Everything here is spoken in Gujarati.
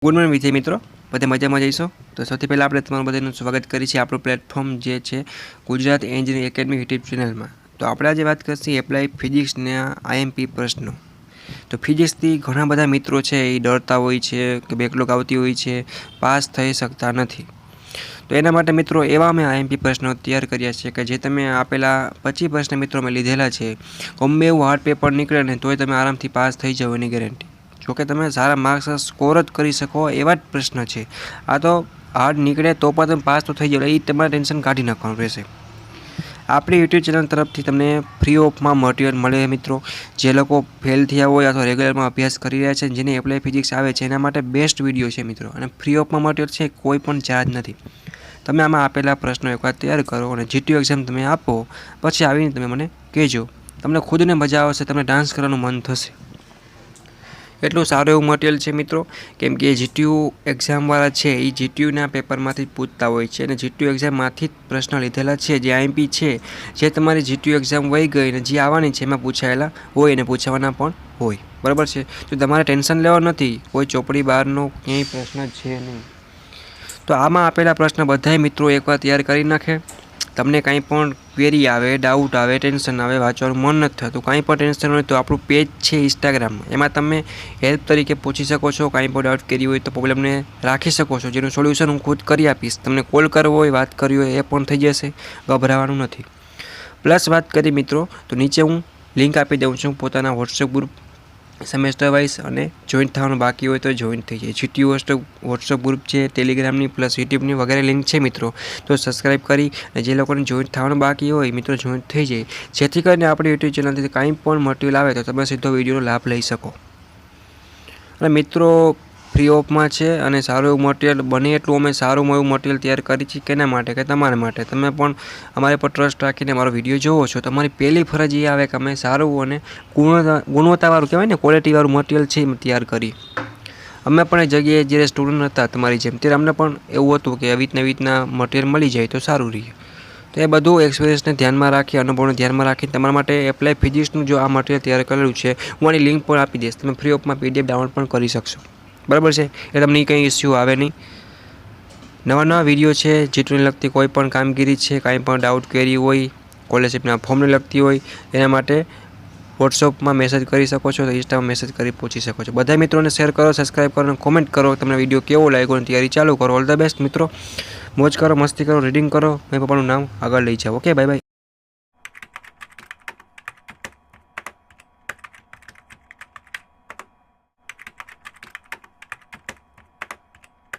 ગુડ મોર્નિંગ વિજય મિત્રો, બધે મજામાં જઈશો। તો સૌથી પહેલાં આપણે તમારું બધાનું સ્વાગત કરીએ છીએ આપણું પ્લેટફોર્મ જે છે ગુજરાત એન્જિનિયરિંગ એકેડમી યુટ્યુબ ચેનલમાં। તો આપણે આજે વાત કરીશું એપ્લાય ફિઝિક્સના આઈએમપી પ્રશ્નો। તો ફિઝિક્સથી ઘણા બધા મિત્રો છે એ ડરતા હોય છે કે બેકલોગ આવતી હોય છે, પાસ થઈ શકતા નથી। તો એના માટે મિત્રો એવા મેં આઈએમપી પ્રશ્નો તૈયાર કર્યા છે કે જે તમે આપેલા 25 પ્રશ્ન મિત્રો મેં લીધેલા છે, ગમે એવું હાર્ડ પેપર નીકળે ને તોય તમે આરામથી પાસ થઈ જાવ એની ગેરંટી। જોકે તમે સારા માર્ક્સ સ્કોર જ કરી શકો એવા જ પ્રશ્ન છે। આ તો હાર્ડ નીકળે તો પણ તમે પાસ તો થઈ જાવ, એ તમારે ટેન્શન કાઢી નાખવાનું રહેશે। આપણી યુટ્યુબ ચેનલ તરફથી તમને ફ્રી ઓફમાં મટીરિયલ મળે મિત્રો। જે લોકો ફેલ થયા હોય અથવા રેગ્યુલરમાં અભ્યાસ કરી રહ્યા છે, જેને એપ્લાય ફિઝિક્સ આવે છે, એના માટે બેસ્ટ વિડીયો છે મિત્રો। અને ફ્રી ઓફમાં મટીરિયલ છે, કોઈ પણ ચાર્જ નથી। તમે આમાં આપેલા પ્રશ્નો એકવાર તૈયાર કરો અને જીટીયુ એક્ઝામ તમે આપો, પછી આવીને તમે મને કહેજો। તમને ખુદને મજા આવશે, તમને ડાન્સ કરવાનું મન થશે। એટલું સારું એવું મટીરિયલ છે મિત્રો, કેમ કે જીટીયુ એક્ઝામવાળા છે એ જીટીયુના પેપરમાંથી જ પૂછતા હોય છે અને જીટીયુ એક્ઝામમાંથી જ પ્રશ્ન લીધેલા છે। જે આઈએમપી છે, જે તમારી જીટીયુ એક્ઝામ વહી ગઈ અને જે આવવાની છે એમાં પૂછાયેલા હોય અને પૂછાવાના પણ હોય, બરાબર છે। તો તમારે ટેન્શન લેવા નથી, કોઈ ચોપડી બહારનો ક્યાંય પ્રશ્ન છે નહીં। તો આમાં આપેલા પ્રશ્ન બધાય મિત્રો એકવાર તૈયાર કરી નાખે। તમને કાંઈ પણ ક્વેરી આવે, ડાઉટ આવે, ટેન્શન આવે, વાંચવાનું મન નથી થતું, કાંઈ પણ ટેન્શન હોય તો આપણું પેજ છે ઇન્સ્ટાગ્રામમાં, એમાં તમે હેલ્પ તરીકે પૂછી શકો છો। કાંઈ પણ ડાઉટ કરી હોય તો પ્રોબ્લેમને રાખી શકો છો, જેનું સોલ્યુશન હું ખુદ કરી આપીશ। તમને કોલ કરવો હોય, વાત કરવી હોય એ પણ થઈ જશે, ગભરાવાનું નથી। પ્લસ વાત કરી મિત્રો તો નીચે હું લિંક આપી દઉં છું પોતાના વોટ્સએપ ગ્રુપ સેમેસ્ટર વાઇઝ, અને જોઈન્ટ થવાનું બાકી હોય તો જોઈન્ટ થઈ જાય। જીટીયુ વોટ્સએપ ગ્રુપ છે, ટેલિગ્રામની પ્લસ યુટ્યુબની વગેરે લિંક છે મિત્રો, તો સબસ્ક્રાઈબ કરી અને જે લોકોને જોઈન્ટ થવાનું બાકી હોય મિત્રો જોઈન્ટ થઈ જાય, જેથી કરીને આપણી યુટ્યુબ ચેનલથી કાંઈ પણ મટીરિયલ આવે તો તમે સીધો વિડીયોનો લાભ લઈ શકો। અને મિત્રો ફ્રી ઓફમાં છે અને સારું એવું મટીરિયલ બને એટલું અમે સારું એવું મટીરિયલ તૈયાર કરી છે। કેના માટે? કે તમારા માટે। તમે પણ અમારી પર ટ્રસ્ટ રાખીને મારો વિડીયો જોવો છો, તમારી પહેલી ફરજ એ આવે કે અમે સારું અને ગુણવત્તાવાળું કહેવાય ને, ક્વોલિટીવાળું મટીરિયલ છે એ તૈયાર કરી। અમે પણ એ જગ્યાએ જ્યારે સ્ટુડન્ટ હતા તમારી જેમ, ત્યારે અમને પણ એવું હતું કે આવી રીતના મટીરિયલ મળી જાય તો સારું રહે। તો એ બધું એક્સપિરિયન્સને ધ્યાનમાં રાખી, અનુભવને ધ્યાનમાં રાખી તમારા માટે એપ્લાય ફિઝિક્સનું જો આ મટીરિયલ તૈયાર કરેલું છે, હું આની લિંક પણ આપી દઈશ, તમે ફ્રી ઓફમાં પીડીએફ ડાઉનલોડ પણ કરી શકશો, બરાબર છે। એ તમને કંઈ ઇસ્યુ આવે નહીં। નવા વિડીયો છે, જીટીયુને લગતી કોઈ પણ કામગીરી છે, કાંઈ પણ ડાઉટ ક્વેરી હોય, સ્કોલરશિપના ફોર્મને લગતી હોય, એના માટે વોટ્સઅપમાં મેસેજ કરી શકો છો, તો ઇન્સ્ટામાં મેસેજ કરી પૂછી શકો છો। બધા મિત્રોને શેર કરો, સબસ્ક્રાઈબ કરો અને કોમેન્ટ કરો તમને વિડીયો કેવો લાગ્યો અને તૈયારી ચાલુ કરો। ઓલ ધ બેસ્ટ મિત્રો, મોજ કરો, મસ્તી કરો, રીડિંગ કરો, મારા પપ્પાનું નામ આગળ લઈ જાઓ। Okay, bye bye.